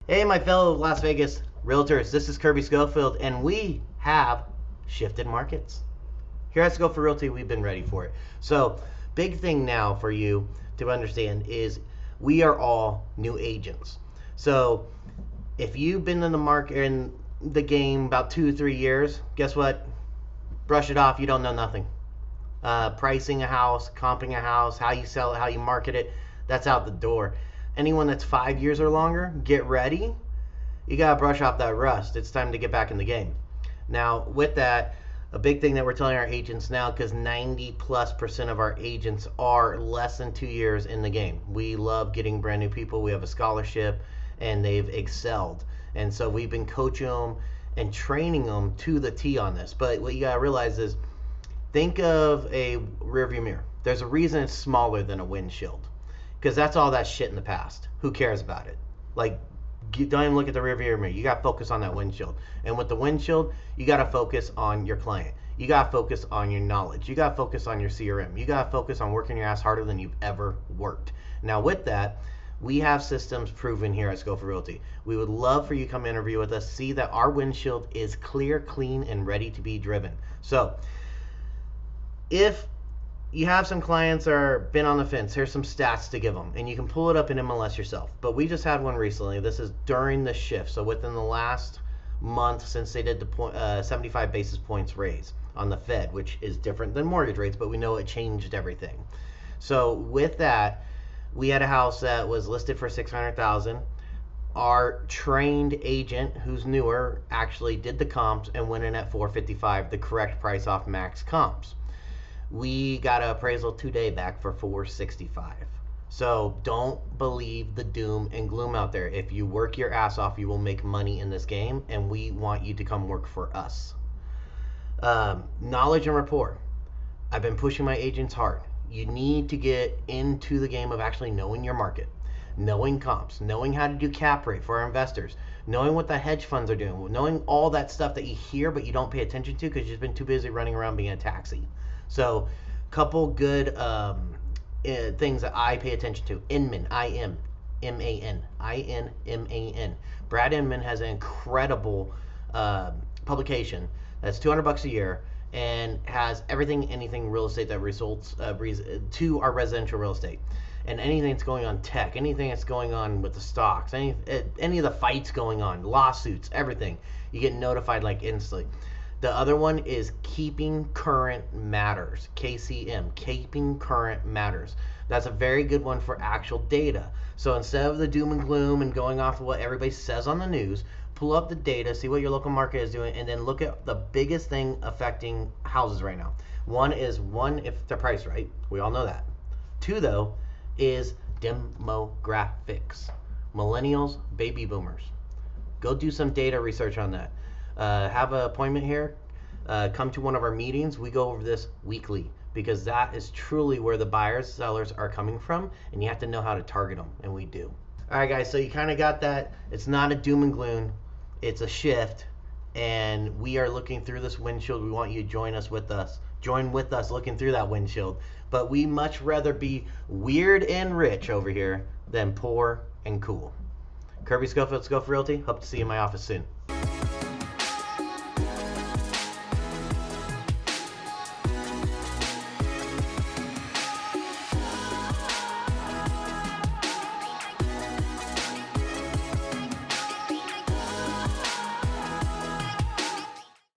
Hey, my fellow Las Vegas realtors, this is Kirby Scofield, and we have shifted markets. Here at Scofield Realty, we've been ready for it. So, big thing now for you to understand is we are all new agents. So, if you've been in the market, in the game about 2 or 3 years, guess what? Brush it off, you don't know nothing. Pricing a house, comping a house, how you sell it, how you market it, that's out the door. Anyone that's 5 years or longer, get ready. You gotta brush off that rust. It's time to get back in the game. Now, with that, a big thing that we're telling our agents now, because 90+% of our agents are less than 2 years in the game. We love getting brand new people. We have a scholarship, and they've excelled. And so we've been coaching them and training them to the T on this. But what you gotta realize is, think of a rearview mirror. There's a reason it's smaller than a windshield, because that's all that shit in the past. Who cares about it? Like, don't even look at the rearview mirror. You got to focus on that windshield. And with the windshield, you got to focus on your client. You got to focus on your knowledge. You got to focus on your CRM. You got to focus on working your ass harder than you've ever worked. Now, with that, we have systems proven here at Scofield Realty. We would love for you to come interview with us, see that our windshield is clear, clean, and ready to be driven. So, if you have some clients that are been on the fence, here's some stats to give them, and you can pull it up in MLS yourself. But we just had one recently. This is during the shift, so within the last month since they did the 75 basis points raise on the Fed, which is different than mortgage rates, but we know it changed everything. So with that, we had a house that was listed for $600,000. Our trained agent, who's newer, actually did the comps and went in at $455, the correct price off max comps. We got an appraisal today back for $465. So don't believe the doom and gloom out there. If you work your ass off, you will make money in this game, and we want you to come work for us. Knowledge and rapport. I've been pushing my agents hard. You need to get into the game of actually knowing your market, knowing comps, knowing how to do cap rate for our investors, knowing what the hedge funds are doing, knowing all that stuff that you hear but you don't pay attention to because you've been too busy running around being a taxi. So, couple good things that I pay attention to. Inman, I-M-M-A-N, I-N-M-A-N. Brad Inman has an incredible publication that's $200 a year and has everything, anything real estate that results to our residential real estate. And anything that's going on tech, anything that's going on with the stocks, any of the fights going on, lawsuits, everything, you get notified like instantly. The other one is Keeping Current Matters, KCM, Keeping Current Matters. That's a very good one for actual data. So instead of the doom and gloom and going off of what everybody says on the news, pull up the data, see what your local market is doing, and then look at the biggest thing affecting houses right now. One, if they're priced right. We all know that. Two, though, is demographics. Millennials, baby boomers. Go do some data research on that. Have an appointment here. Come to one of our meetings. We go over this weekly because that is truly where the buyers, sellers are coming from, and you have to know how to target them, and we do. All right, guys, so you kind of got that. It's not a doom and gloom. It's a shift, and we are looking through this windshield. We want you to join with us looking through that windshield. But we much rather be weird and rich over here than poor and cool. Kirby Scofield, Scofield Realty. Hope to see you in my office soon.